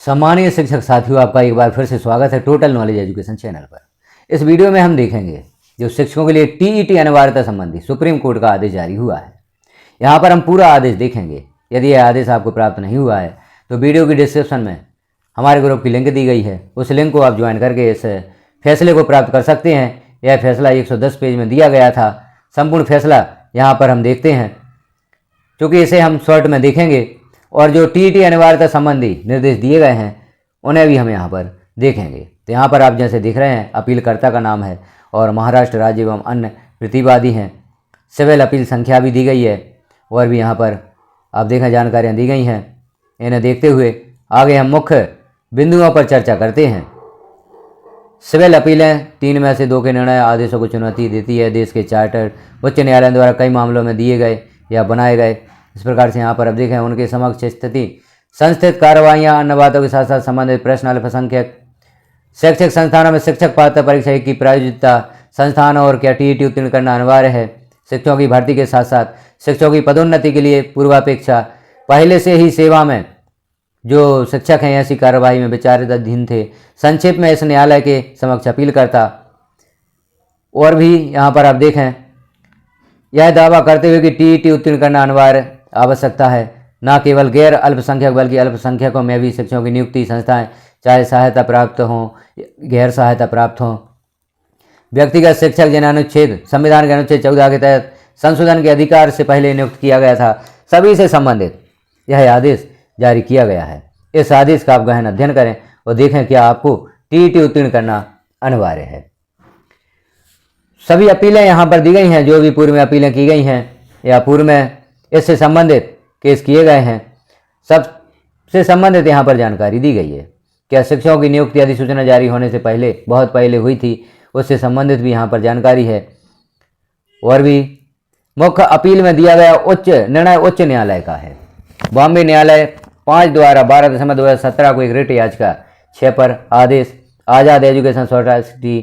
सम्मानीय शिक्षक साथियों, आपका एक बार फिर से स्वागत है टोटल नॉलेज एजुकेशन चैनल पर। इस वीडियो में हम देखेंगे जो शिक्षकों के लिए टीईटी अनिवार्यता संबंधी सुप्रीम कोर्ट का आदेश जारी हुआ है। यहाँ पर हम पूरा आदेश देखेंगे। यदि यह आदेश आपको प्राप्त नहीं हुआ है तो वीडियो की डिस्क्रिप्शन में हमारे ग्रुप की लिंक दी गई है, उस लिंक को आप ज्वाइन करके इस फैसले को प्राप्त कर सकते हैं। यह फैसला 110 पेज में दिया गया था। संपूर्ण फैसला यहाँ पर हम देखते हैं, क्योंकि इसे हम शॉर्ट में देखेंगे और जो टीईटी अनिवार्यता संबंधी निर्देश दिए गए हैं उन्हें भी हम यहाँ पर देखेंगे। तो यहाँ पर आप जैसे देख रहे हैं, अपीलकर्ता का नाम है और महाराष्ट्र राज्य एवं अन्य प्रतिवादी हैं। सिविल अपील संख्या भी दी गई है और भी यहाँ पर आप देखें जानकारियाँ दी गई हैं। इन्हें देखते हुए आगे हम मुख्य बिंदुओं पर चर्चा करते हैं। सिविल अपीलें 3 में से 2 के निर्णय आदेशों को चुनौती देती है। देश के चार्टर उच्च न्यायालय द्वारा कई मामलों में दिए गए या बनाए गए। इस प्रकार से यहाँ पर अब देखें उनके समक्ष स्थिति संस्थित कार्रवाइयाँ, अन्य बातों के साथ साथ संबंधित प्रश्न अल्पसंख्यक शैक्षिक संस्थानों में शिक्षक पात्रता परीक्षा की प्रायोजिकता, संस्थानों और क्या टीईटी उत्तीर्ण करना अनिवार्य है, शिक्षकों की भर्ती के साथ साथ शिक्षकों की पदोन्नति के लिए पूर्वापेक्षा पहले से ही सेवा में जो शिक्षक हैं ऐसी कार्रवाई में विचाराधीन थे। संक्षेप में इस न्यायालय के समक्ष अपील करता और भी यहाँ पर आप देखें यह दावा करते हुए कि टीईटी उत्तीर्ण करना अनिवार्य आवश्यकता है, न केवल गैर अल्पसंख्यक बल्कि अल्पसंख्यकों में भी शिक्षकों की नियुक्ति संस्थाएं चाहे सहायता प्राप्त हों गैर सहायता प्राप्त हों। व्यक्तिगत शिक्षक जिन्हें अनुच्छेद संविधान के अनुच्छेद 14 के तहत संशोधन के अधिकार से पहले नियुक्त किया गया था, सभी से संबंधित यह आदेश जारी किया गया है। इस आदेश का आप गहन अध्ययन करें और देखें क्या आपको टीईटी उत्तीर्ण करना अनिवार्य है। सभी अपीलें यहाँ पर दी गई हैं, जो भी पूर्व में अपीलें की गई हैं या पूर्व में इससे संबंधित केस किए गए हैं, सबसे संबंधित यहाँ पर जानकारी दी गई है। क्या शिक्षकों की नियुक्ति अधिसूचना जारी होने से पहले बहुत पहले हुई थी, उससे संबंधित भी यहाँ पर जानकारी है। और भी मुख्य अपील में दिया गया निर्णय उच्च न्यायालय का है। बॉम्बे न्यायालय 5 द्वारा 12 दिसंबर 2017 को एक रिट याचिका 6 पर आदेश आज़ाद एजुकेशन सोसाइटी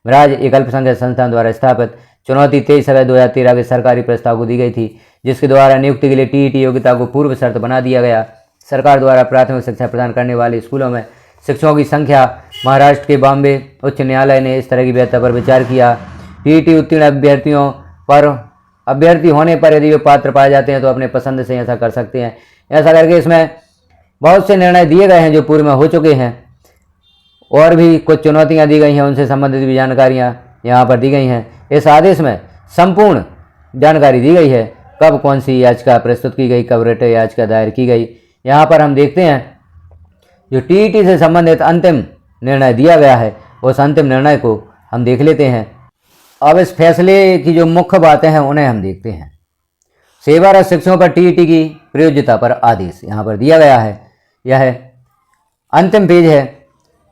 महाराज एक अल्पसंख्यक संस्थान द्वारा स्थापित चुनौती 23 अगस्त 2013 के सरकारी प्रस्ताव को दी गई थी, जिसके द्वारा नियुक्ति के लिए टीईटी योग्यता को पूर्व शर्त बना दिया गया। सरकार द्वारा प्राथमिक शिक्षा प्रदान करने वाले स्कूलों में शिक्षकों की संख्या महाराष्ट्र के बॉम्बे उच्च न्यायालय ने इस तरह की व्यवस्था पर विचार किया। टीईटी उत्तीर्ण अभ्यर्थी होने पर यदि वे पात्र पाए जाते हैं तो अपने पसंद से ऐसा कर सकते हैं। ऐसा करके इसमें बहुत से निर्णय दिए गए हैं जो पूर्व में हो चुके हैं और भी कुछ चुनौतियां दी गई हैं, उनसे संबंधित भी जानकारियां यहाँ पर दी गई हैं। इस आदेश में संपूर्ण जानकारी दी गई है, कब कौन सी याचिका प्रस्तुत की गई, कब रिट याचिका दायर की गई। यहाँ पर हम देखते हैं जो टीईटी से संबंधित अंतिम निर्णय दिया गया है, उस अंतिम निर्णय को हम देख लेते हैं। अब इस फैसले की जो मुख्य बातें हैं उन्हें हम देखते हैं। सेवारत शिक्षकों पर टीईटी की प्रयोज्यता पर आदेश यहाँ पर दिया गया है। यह अंतिम पेज है।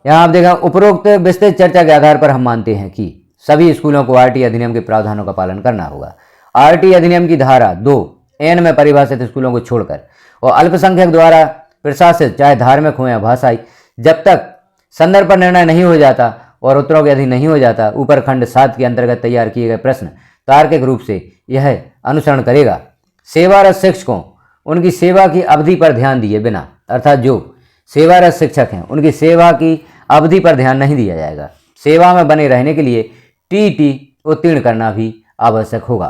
यहाँ आप देखें, उपरोक्त विस्तृत चर्चा के आधार पर हम मानते हैं कि सभी स्कूलों को आरटी अधिनियम के प्रावधानों का पालन करना होगा। आरटी अधिनियम की धारा 2(n) में परिभाषित स्कूलों को छोड़कर और अल्पसंख्यक द्वारा प्रशासित चाहे धार्मिक हो या भाषाई, जब तक संदर्भ पर निर्णय नहीं हो जाता और उत्तरों के अधीन नहीं हो जाता, ऊपर खंड 7 के अंतर्गत तैयार किए गए प्रश्न तार्किक रूप से यह अनुसरण करेगा। सेवारत शिक्षकों उनकी सेवा की अवधि पर ध्यान दिए बिना, अर्थात जो सेवारत शिक्षक हैं उनकी सेवा की अवधि पर ध्यान नहीं दिया जाएगा। सेवा में बने रहने के लिए टीईटी उत्तीर्ण करना भी आवश्यक होगा।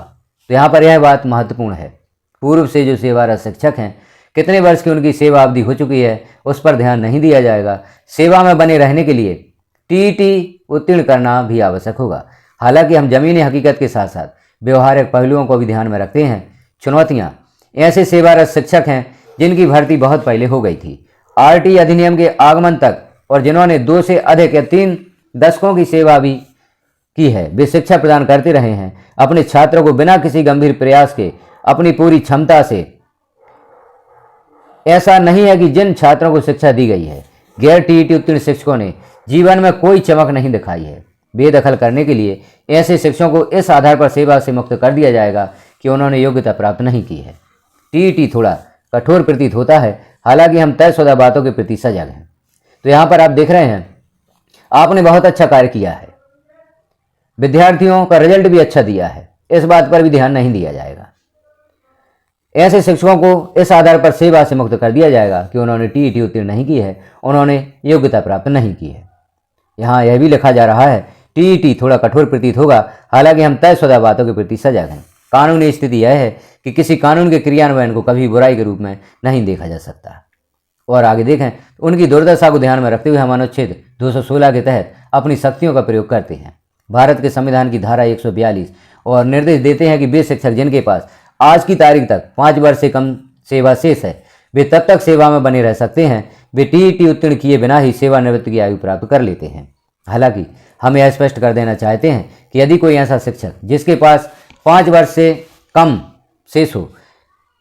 तो यहाँ पर यह बात महत्वपूर्ण है। पूर्व से जो सेवारत शिक्षक हैं, कितने वर्ष की उनकी सेवा अवधि हो चुकी है, उस पर ध्यान नहीं दिया जाएगा। सेवा में बने रहने के लिए टीईटी उत्तीर्ण करना भी आवश्यक होगा। हालांकि हम जमीनी हकीकत के साथ साथ व्यवहारिक पहलुओं को भी ध्यान में रखते हैं। चुनौतियाँ ऐसे सेवारत शिक्षक हैं जिनकी भर्ती बहुत पहले हो गई थी आरटी अधिनियम के आगमन तक, और जिन्होंने 2 से अधिक या 3 दशकों की सेवा भी की है। वे शिक्षा प्रदान करते रहे हैं अपने छात्रों को बिना किसी गंभीर प्रयास के अपनी पूरी क्षमता से। ऐसा नहीं है कि जिन छात्रों को शिक्षा दी गई है, गैर टीईटी उत्तीर्ण शिक्षकों ने जीवन में कोई चमक नहीं दिखाई है। बेदखल करने के लिए ऐसे शिक्षकों को इस आधार पर सेवा से मुक्त कर दिया जाएगा कि उन्होंने योग्यता प्राप्त नहीं की है। टीईटी थोड़ा कठोर प्रतीत होता है, हालांकि हम तयशुदा बातों के प्रति सजग हैं। तो यहाँ पर आप देख रहे हैं, आपने बहुत अच्छा कार्य किया है, विद्यार्थियों का रिजल्ट भी अच्छा दिया है, इस बात पर भी ध्यान नहीं दिया जाएगा। ऐसे शिक्षकों को इस आधार पर सेवा से मुक्त कर दिया जाएगा कि उन्होंने टीईटी उत्तीर्ण नहीं की है, उन्होंने योग्यता प्राप्त नहीं की है। यहाँ यह भी लिखा जा रहा है, टीईटी थोड़ा कठोर प्रतीत होगा, हालांकि हम तयशुदा बातों के प्रति सजग हैं। कानूनी स्थिति यह है कि किसी कानून के क्रियान्वयन को कभी बुराई के रूप में नहीं देखा जा सकता। और आगे देखें, उनकी दुर्दशा को ध्यान में रखते हुए हम अनुच्छेद 216 के तहत अपनी शक्तियों का प्रयोग करते हैं। भारत के संविधान की धारा 142 और निर्देश देते हैं कि वे शिक्षक जिनके पास आज की तारीख तक 5 वर्ष से कम सेवा शेष है, वे तब तक सेवा में बने रह सकते हैं। वे टीईटी उत्तीर्ण किए बिना ही सेवानिवृत्ति की आयु प्राप्त कर लेते हैं। हालांकि हम यह स्पष्ट कर देना चाहते हैं कि यदि कोई ऐसा शिक्षक जिसके पास 5 वर्ष से कम शेष हो,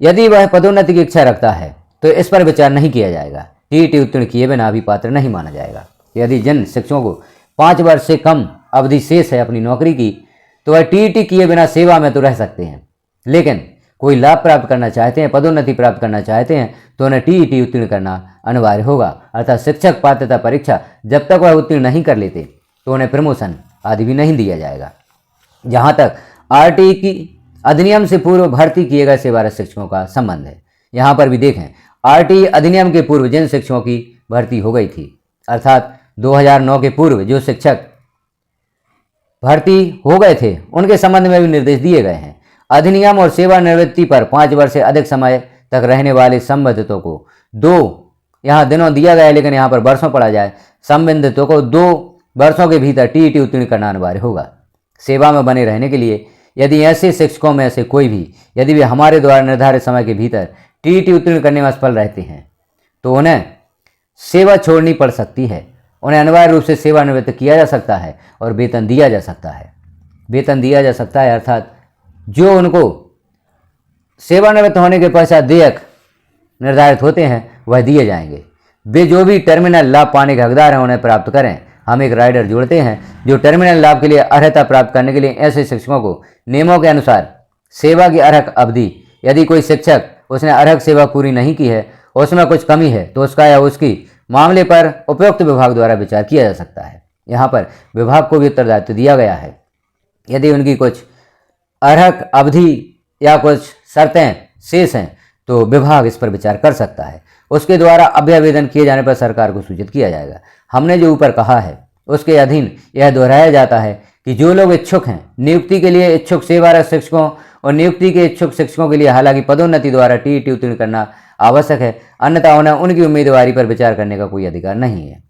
यदि वह पदोन्नति की इच्छा रखता है तो इस पर विचार नहीं किया जाएगा। टीईटी उत्तीर्ण किए बिना भी पात्र नहीं माना जाएगा। यदि जिन शिक्षकों को 5 वर्ष से कम अवधि शेष है अपनी नौकरी की, तो वह टीईटी किए बिना सेवा में तो रह सकते हैं, लेकिन कोई लाभ प्राप्त करना चाहते हैं, पदोन्नति प्राप्त करना चाहते हैं, तो उन्हें टीईटी उत्तीर्ण करना अनिवार्य होगा। अर्थात शिक्षक पात्रता परीक्षा जब तक वह उत्तीर्ण नहीं कर लेते तो उन्हें प्रमोशन आदि भी नहीं दिया जाएगा। जहाँ तक आरटीई की अधिनियम से पूर्व भर्ती किए गए सेवारत शिक्षकों का संबंध है, यहाँ पर भी देखें, आरटीई अधिनियम के पूर्व जिन शिक्षकों की भर्ती हो गई थी, अर्थात 2009 के पूर्व जो शिक्षक भर्ती हो गए थे, उनके संबंध में भी निर्देश दिए गए हैं। अधिनियम और सेवानिवृत्ति पर 5 वर्ष से अधिक समय तक रहने वाले संबंधितों को 2, यहाँ दिनों दिया गया है लेकिन यहाँ पर वर्षों पढ़ा जाए, संबंधितों को 2 वर्षों के भीतर टीईटी उत्तीर्ण करना अनिवार्य होगा। सेवा में बने रहने के लिए यदि ऐसे शिक्षकों में से कोई भी, यदि वे हमारे द्वारा निर्धारित समय के भीतर टीईटी उत्तीर्ण करने में असफल रहते हैं, तो उन्हें सेवा छोड़नी पड़ सकती है। उन्हें अनिवार्य रूप से सेवानिवृत्त किया जा सकता है और वेतन दिया जा सकता है। वेतन दिया जा सकता है अर्थात जो उनको सेवानिवृत्त होने के पश्चात देयक निर्धारित होते हैं वह दिए जाएंगे। वे जो भी टर्मिनल लाभ पाने के हकदार हैं उन्हें प्राप्त करें। हम एक राइडर जोड़ते हैं जो टर्मिनल लाभ के लिए अर्हता प्राप्त करने के लिए ऐसे शिक्षकों को नियमों के अनुसार सेवा की अर्हक अवधि, यदि कोई शिक्षक उसने अर्हक सेवा पूरी नहीं की है, उसमें कुछ कमी है, तो उसका या उसकी मामले पर उपयुक्त विभाग द्वारा विचार किया जा सकता है। यहाँ पर विभाग को भी उत्तरदायित्व दिया गया है। यदि उनकी कुछ अर्हक अवधि या कुछ शर्तें शेष हैं तो विभाग इस पर विचार कर सकता है। उसके द्वारा अभ्यावेदन किए जाने पर सरकार को सूचित किया जाएगा। हमने जो ऊपर कहा है उसके अधीन यह दोहराया जाता है कि जो लोग इच्छुक हैं नियुक्ति के लिए इच्छुक सेवारत शिक्षकों और नियुक्ति के इच्छुक शिक्षकों के लिए हालांकि पदोन्नति द्वारा टीईटी उत्तीर्ण करना आवश्यक है, अन्यथा उन्हें उनकी उम्मीदवारी पर विचार करने का कोई अधिकार नहीं है।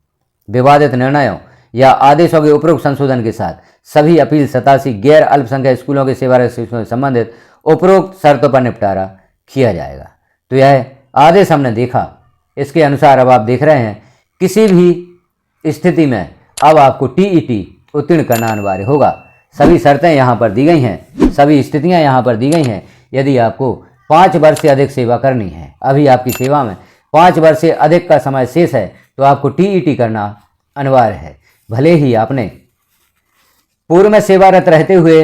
विवादित निर्णयों या आदेशों के उपरोक्त संशोधन के साथ सभी अपील 87 गैर अल्पसंख्यक स्कूलों के सेवारत शिक्षकों से संबंधित उपरोक्त शर्तों पर निपटारा किया जाएगा। तो यह आदेश हमने देखा, इसके अनुसार अब आप देख रहे हैं किसी भी स्थिति में अब आपको टीईटी उत्तीर्ण करना अनिवार्य होगा। सभी शर्तें यहाँ पर दी गई हैं, सभी स्थितियाँ यहाँ पर दी गई हैं। यदि आपको 5 वर्ष से अधिक सेवा करनी है, अभी आपकी सेवा में 5 वर्ष से अधिक का समय शेष है, तो आपको टीईटी करना अनिवार्य है। भले ही आपने पूर्व में सेवारत रहते हुए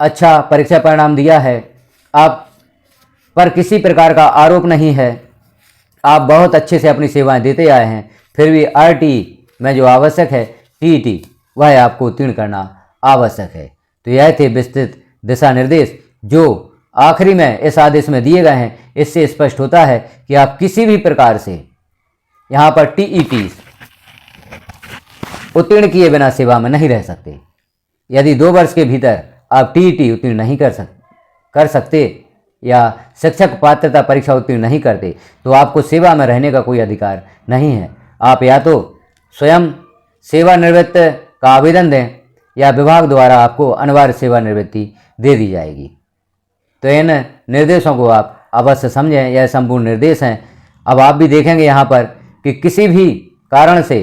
अच्छा परीक्षा परिणाम दिया है, आप पर किसी प्रकार का आरोप नहीं है, आप बहुत अच्छे से अपनी सेवाएं देते आए हैं, फिर भी आरटीई में जो आवश्यक है टीईटी वह आपको उत्तीर्ण करना आवश्यक है। तो यह थे विस्तृत दिशा निर्देश जो आखिरी में इस आदेश में दिए गए हैं। इससे स्पष्ट होता है कि आप किसी भी प्रकार से यहाँ पर टीईटी उत्तीर्ण किए बिना सेवा में नहीं रह सकते। यदि 2 वर्ष के भीतर आप टीईटी उत्तीर्ण नहीं कर सकते या शिक्षक पात्रता परीक्षा उत्तीर्ण नहीं करते, तो आपको सेवा में रहने का कोई अधिकार नहीं है। आप या तो स्वयं सेवानिवृत्त का आवेदन दें या विभाग द्वारा आपको अनिवार्य सेवानिवृत्ति दे दी जाएगी। तो इन निर्देशों को आप अवश्य समझें, यह संपूर्ण निर्देश हैं। अब आप भी देखेंगे यहाँ पर कि किसी भी कारण से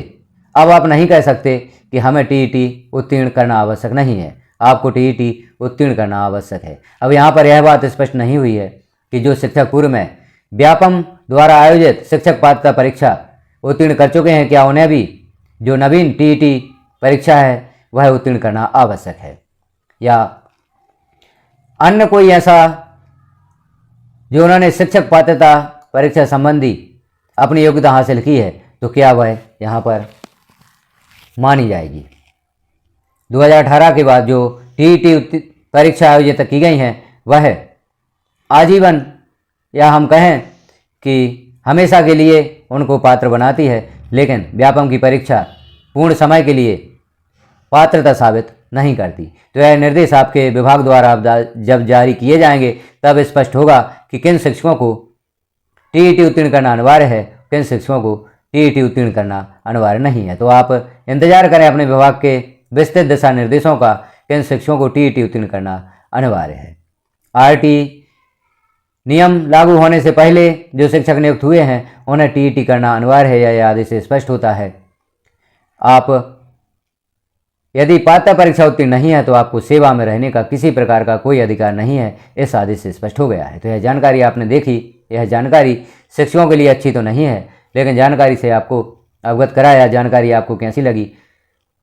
अब आप नहीं कह सकते कि हमें टीईटी उत्तीर्ण करना आवश्यक नहीं है, आपको टीईटी उत्तीर्ण करना आवश्यक है। अब यहाँ पर यह बात स्पष्ट नहीं हुई है कि जो शिक्षक पूर्व में व्यापम द्वारा आयोजित शिक्षक पात्रता परीक्षा उत्तीर्ण कर चुके हैं, क्या उन्हें भी जो नवीन टीईटी परीक्षा है वह उत्तीर्ण करना आवश्यक है, या अन्य कोई ऐसा जो उन्होंने शिक्षक पात्रता परीक्षा संबंधी अपनी योग्यता हासिल की है, तो क्या वह यहाँ पर मानी जाएगी। 2018 के बाद जो टीईटी परीक्षा आयोजित की गई हैं वह आजीवन या हम कहें कि हमेशा के लिए उनको पात्र बनाती है, लेकिन व्यापम की परीक्षा पूर्ण समय के लिए पात्रता साबित नहीं करती। तो यह निर्देश आपके विभाग द्वारा जब जारी किए जाएंगे तब स्पष्ट होगा कि किन शिक्षकों को टीईटी उत्तीर्ण करना अनिवार्य है, किन शिक्षकों को टीईटी उत्तीर्ण करना अनिवार्य नहीं है। तो आप इंतजार करें अपने विभाग के विस्तृत दिशा निर्देशों का, किन शिक्षकों को टीईटी उत्तीर्ण करना अनिवार्य है। आरटी नियम लागू होने से पहले जो शिक्षक नियुक्त हुए हैं उन्हें टीईटी करना अनिवार्य है, यह आदेश से स्पष्ट होता है। आप यदि पात्रता परीक्षा उत्तीर्ण नहीं है तो आपको सेवा में रहने का किसी प्रकार का कोई अधिकार नहीं है, इस आदेश से स्पष्ट हो गया है। तो यह जानकारी आपने देखी, यह जानकारी शिक्षकों के लिए अच्छी तो नहीं है, लेकिन जानकारी से आपको अवगत कराया। जानकारी आपको कैसी लगी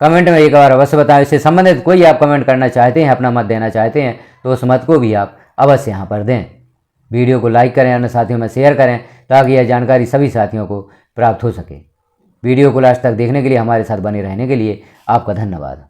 कमेंट में एक बार अवश्य बताएं। इससे संबंधित कोई आप कमेंट करना चाहते हैं, अपना मत देना चाहते हैं तो उस मत को भी आप अवश्य यहाँ पर दें। वीडियो को लाइक करें, अन्य साथियों में शेयर करें ताकि यह जानकारी सभी साथियों को प्राप्त हो सके। वीडियो को लास्ट तक देखने के लिए, हमारे साथ बने रहने के लिए आपका धन्यवाद।